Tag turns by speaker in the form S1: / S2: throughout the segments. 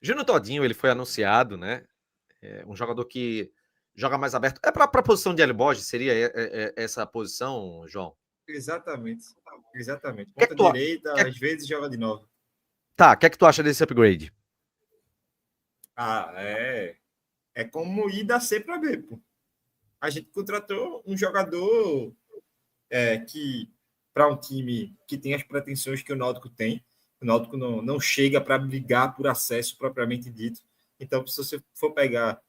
S1: Júnior Todinho, ele foi anunciado, né? Um jogador que joga mais aberto. É para a posição de Hélio Borges, seria essa posição, João?
S2: Exatamente. Exatamente.
S1: Que é que
S2: Ponta
S1: tu,
S2: direita,
S1: que é,
S2: às vezes joga de 9.
S1: tá, o que é que tu acha desse upgrade?
S2: Ah, é como ir da C para B, pô. A gente contratou um jogador que, para um time que tem as pretensões que o Náutico tem, o Náutico não chega para brigar por acesso propriamente dito. Então, se você for pegar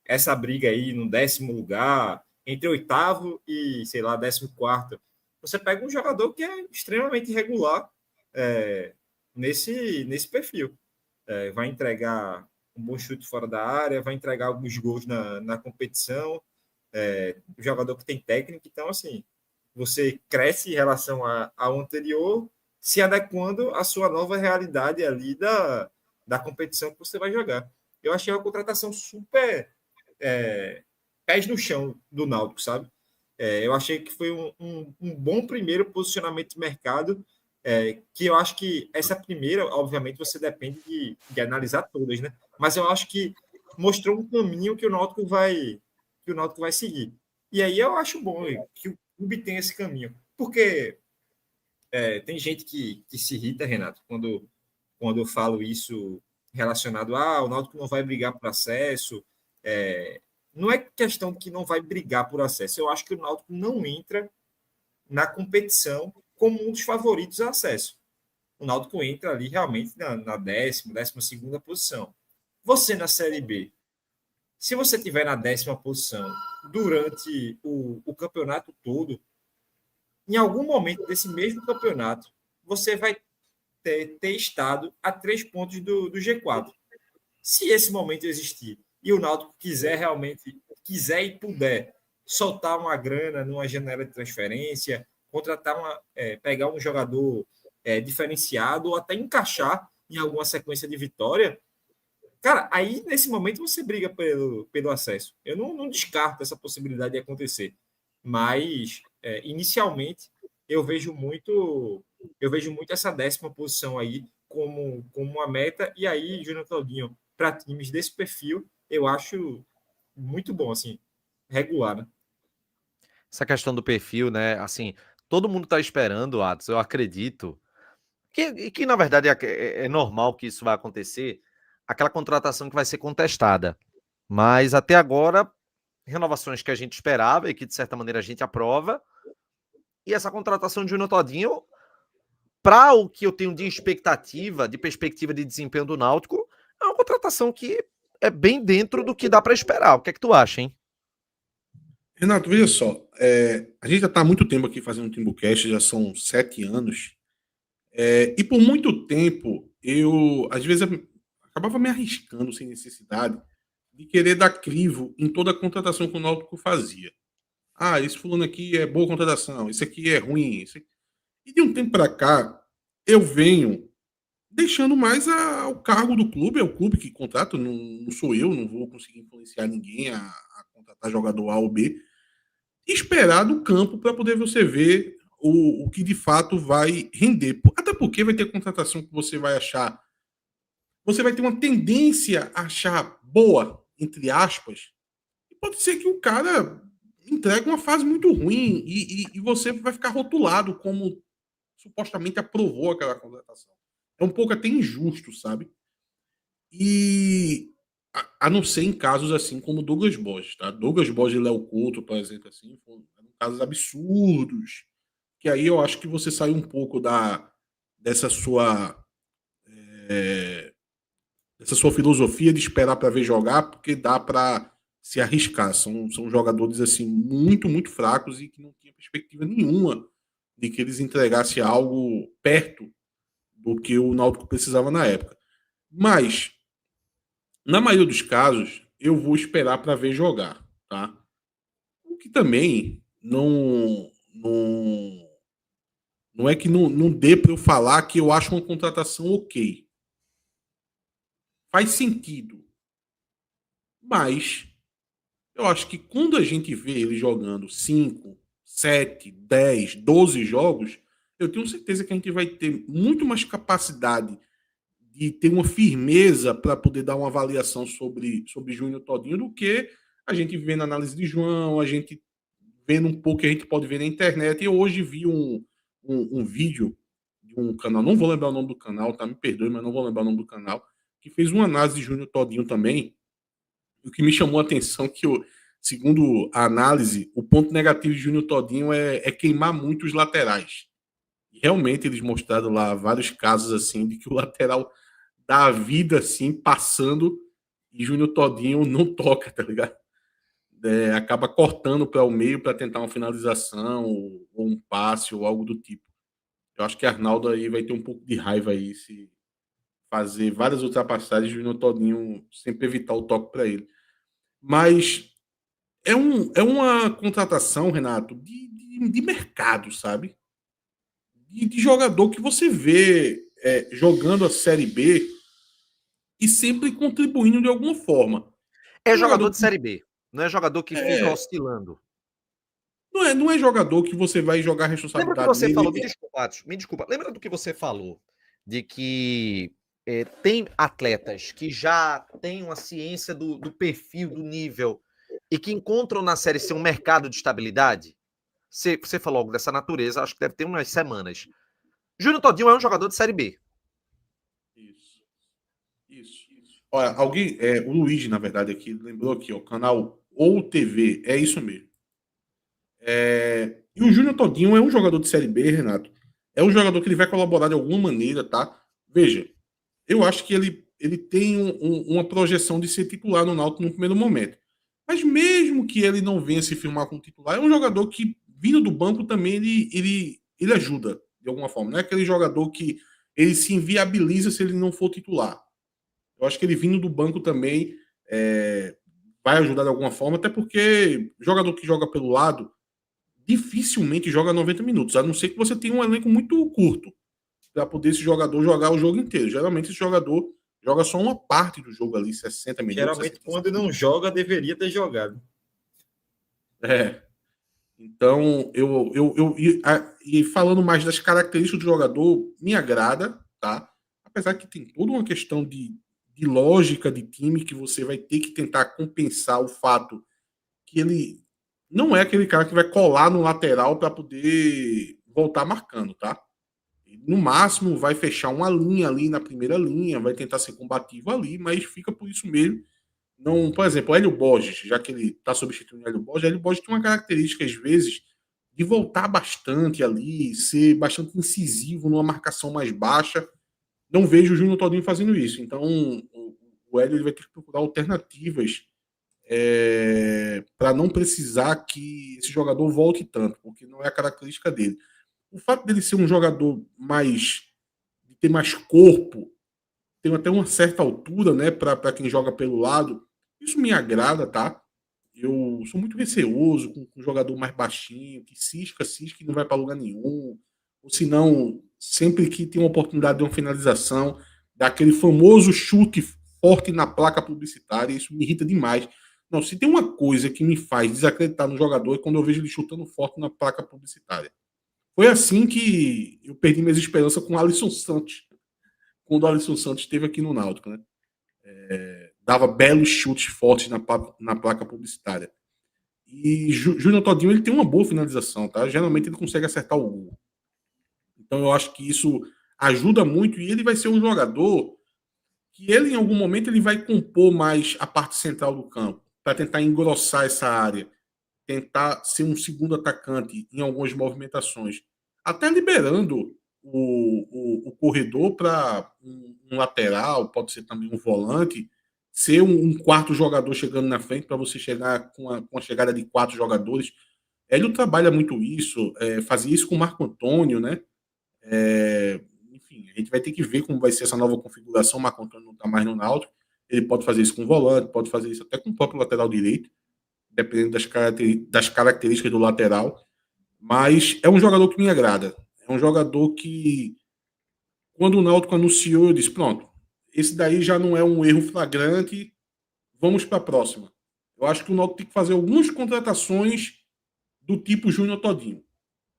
S2: essa briga aí no 10º lugar, entre oitavo e, sei lá, 14º, você pega um jogador que é extremamente regular nesse perfil. Vai entregar um bom chute fora da área, vai entregar alguns gols na competição, um jogador que tem técnica. Então, assim, você cresce em relação ao anterior, se adequando à sua nova realidade ali da competição que você vai jogar. Eu achei uma contratação super pés no chão do Náutico, sabe? Eu achei que foi um bom primeiro posicionamento de mercado, que eu acho que essa primeira, obviamente, você depende de analisar todas, né? Mas eu acho que mostrou um caminho que o Náutico vai seguir. E aí eu acho bom que o clube tem esse caminho. Porque tem gente que se irrita, Renato, quando eu falo isso relacionado o Náutico não vai brigar por acesso. Não é questão de que não vai brigar por acesso. Eu acho que o Náutico não entra na competição como um dos favoritos a acesso. O Náutico entra ali realmente na 12ª posição. Você na Série B, se você tiver na 10ª posição durante o campeonato todo, em algum momento desse mesmo campeonato, você vai ter estado a 3 pontos do G4. Se esse momento existir e o Náutico quiser e puder soltar uma grana numa janela de transferência, contratar pegar um jogador diferenciado ou até encaixar em alguma sequência de vitória, cara, aí nesse momento você briga pelo acesso. Eu não descarto essa possibilidade de acontecer, mas inicialmente eu vejo muito essa 10ª posição aí como uma meta. E aí, Júnior Claudinho, para times desse perfil, eu acho muito bom, assim, regular, né?
S1: Essa questão do perfil, né? Assim, todo mundo tá esperando, Atos, eu acredito, que na verdade é normal que isso vai acontecer, aquela contratação que vai ser contestada. Mas até agora, renovações que a gente esperava e que de certa maneira a gente aprova. E essa contratação de Júnior Todinho, para o que eu tenho de expectativa, de perspectiva de desempenho do Náutico, é uma contratação que é bem dentro do que dá para esperar. O que é que tu acha, hein?
S3: Renato, veja só, a gente já está há muito tempo aqui fazendo o Timbucast, já são 7 anos, e por muito tempo eu, às vezes, acabava me arriscando sem necessidade de querer dar crivo em toda a contratação que o Náutico fazia. Ah, esse fulano aqui é boa contratação, esse aqui é ruim. E de um tempo para cá, eu venho deixando mais ao cargo do clube, é o clube que contrata, não sou eu, não vou conseguir influenciar ninguém a contratar jogador A ou B, esperar do campo para poder você ver o que de fato vai render. Até porque vai ter contratação que você vai achar. Você vai ter uma tendência a achar boa, entre aspas. E pode ser que o cara entregue uma fase muito ruim e você vai ficar rotulado como supostamente aprovou aquela contratação. É um pouco até injusto, sabe? E a não ser em casos assim como Douglas Borges, tá? Douglas Borges e Léo Couto, por exemplo, assim, foram casos absurdos, que aí eu acho que você sai um pouco dessa sua é, dessa sua filosofia de esperar para ver jogar, porque dá para se arriscar. São jogadores assim muito, muito fracos e que não tinha perspectiva nenhuma de que eles entregassem algo perto do que o Náutico precisava na época. Mas na maioria dos casos, eu vou esperar para ver jogar, tá? O que também não é que não dê para eu falar que eu acho uma contratação ok. Faz sentido. Mas eu acho que quando a gente vê ele jogando 5, 7, 10, 12 jogos, eu tenho certeza que a gente vai ter muito mais capacidade de ter uma firmeza para poder dar uma avaliação sobre Júnior Todinho do que a gente vê na análise de João, a gente vendo um pouco que a gente pode ver na internet. E eu hoje vi um vídeo de um canal, não vou lembrar o nome do canal, tá? Me perdoe, mas não vou lembrar o nome do canal, que fez uma análise de Júnior Todinho também. O que me chamou a atenção que, segundo a análise, o ponto negativo de Júnior Todinho é queimar muito os laterais. E realmente eles mostraram lá vários casos assim de que o lateral dá a vida assim, passando, e Júnior Todinho não toca, tá ligado? Acaba cortando para o meio para tentar uma finalização ou um passe ou algo do tipo. Eu acho que Arnaldo aí vai ter um pouco de raiva aí se fazer várias ultrapassagens e Júnior Todinho sempre evitar o toque para ele. Mas é uma contratação, Renato, de mercado, sabe? De jogador que você vê jogando a Série B e sempre contribuindo de alguma forma.
S1: É jogador de Série B, não é jogador que fica oscilando.
S3: Não é jogador que você vai jogar a responsabilidade
S1: Lembra que você
S3: nele.
S1: falou, me desculpa, lembra do que você falou, de que tem atletas que já têm uma ciência do perfil, do nível, e que encontram na Série C um mercado de estabilidade? Você falou algo dessa natureza, acho que deve ter umas semanas. Júnior Todinho é um jogador de Série B.
S3: Isso. Olha, alguém, o Luiz, na verdade, aqui, lembrou aqui, o canal ou TV, é isso mesmo. E o Júnior Todinho é um jogador de Série B, Renato. É um jogador que ele vai colaborar de alguma maneira, tá? Veja, eu acho que ele tem uma projeção de ser titular no Náutico no primeiro momento. Mas mesmo que ele não venha se firmar como titular, é um jogador que, vindo do banco, também ele ajuda, de alguma forma. Não é aquele jogador que ele se inviabiliza se ele não for titular. Eu acho que ele vindo do banco também vai ajudar de alguma forma, até porque jogador que joga pelo lado dificilmente joga 90 minutos, a não ser que você tenha um elenco muito curto para poder esse jogador jogar o jogo inteiro. Geralmente esse jogador joga só uma parte do jogo ali, 60 minutos.
S2: Geralmente
S3: 60,
S2: quando não joga, deveria ter jogado.
S3: Então, e falando mais das características do jogador, me agrada, tá? Apesar que tem toda uma questão de lógica de time que você vai ter que tentar compensar o fato que ele não é aquele cara que vai colar no lateral para poder voltar marcando, tá? No máximo vai fechar uma linha ali na primeira linha, vai tentar ser combativo ali, mas fica por isso mesmo. Não, por exemplo, o Hélio Borges, já que ele está substituindo o Hélio Borges tem uma característica, às vezes, de voltar bastante ali, ser bastante incisivo numa marcação mais baixa. Não vejo o Júnior Todinho fazendo isso. Então, o Hélio ele vai ter que procurar alternativas para não precisar que esse jogador volte tanto, porque não é a característica dele. O fato dele ser um jogador de ter mais corpo, tem até uma certa altura, né, para quem joga pelo lado, isso me agrada, tá? Eu sou muito receoso com um jogador mais baixinho, que cisca e não vai para lugar nenhum. Ou se não, sempre que tem uma oportunidade de uma finalização, daquele famoso chute forte na placa publicitária, isso me irrita demais. Não, se tem uma coisa que me faz desacreditar no jogador é quando eu vejo ele chutando forte na placa publicitária. Foi assim que eu perdi minhas esperanças com o Alisson Santos, quando o Alisson Santos esteve aqui no Náutico, né? Dava belos chutes fortes na placa publicitária. E Júnior Todinho ele tem uma boa finalização, tá? Geralmente ele consegue acertar o gol. Então eu acho que isso ajuda muito e ele vai ser um jogador que ele em algum momento ele vai compor mais a parte central do campo para tentar engrossar essa área, tentar ser um segundo atacante em algumas movimentações, até liberando o corredor para um lateral, pode ser também um volante, ser um quarto jogador chegando na frente para você chegar com a chegada de 4 jogadores. Ele trabalha muito isso, fazia isso com o Marco Antônio, né? Enfim, a gente vai ter que ver como vai ser essa nova configuração. O Marco Antônio não está mais no Náutico, ele pode fazer isso com o volante, pode fazer isso até com o próprio lateral direito, dependendo das características do lateral, mas é um jogador que me agrada. É um jogador que, quando o Náutico anunciou, eu disse, pronto, esse daí já não é um erro flagrante, vamos para a próxima. Eu acho que o Náutico tem que fazer algumas contratações do tipo Júnior Todinho.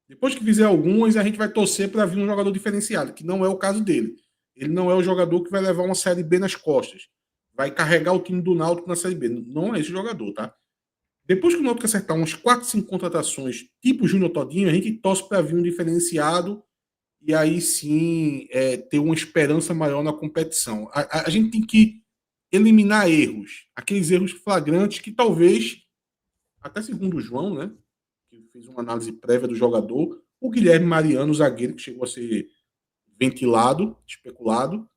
S3: Depois que fizer algumas, a gente vai torcer para vir um jogador diferenciado, que não é o caso dele. Ele não é o jogador que vai levar uma Série B nas costas. Vai carregar o time do Náutico na Série B. Não é esse jogador, tá? Depois que o Náutico acertar umas 4, 5 contratações tipo Júnior Todinho, a gente torce para vir um diferenciado e aí sim ter uma esperança maior na competição. A gente tem que eliminar erros, aqueles erros flagrantes que talvez, até segundo o João, né, que fez uma análise prévia do jogador, o Guilherme Mariano, zagueiro, que chegou a ser ventilado, especulado,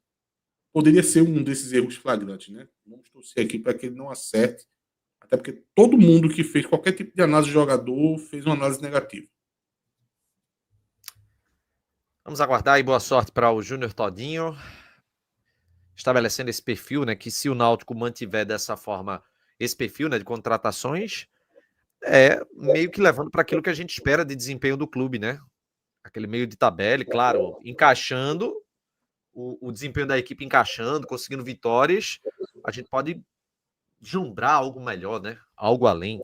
S3: poderia ser um desses erros flagrantes, né? Vamos torcer aqui para que ele não acerte, até porque todo mundo que fez qualquer tipo de análise de jogador fez uma análise negativa.
S1: Vamos aguardar e boa sorte para o Júnior Todinho, estabelecendo esse perfil, né? Que se o Náutico mantiver dessa forma esse perfil, né, de contratações, meio que levando para aquilo que a gente espera de desempenho do clube, né? Aquele meio de tabela, e claro, encaixando o desempenho da equipe, encaixando, conseguindo vitórias, a gente pode vislumbrar algo melhor, né? Algo além.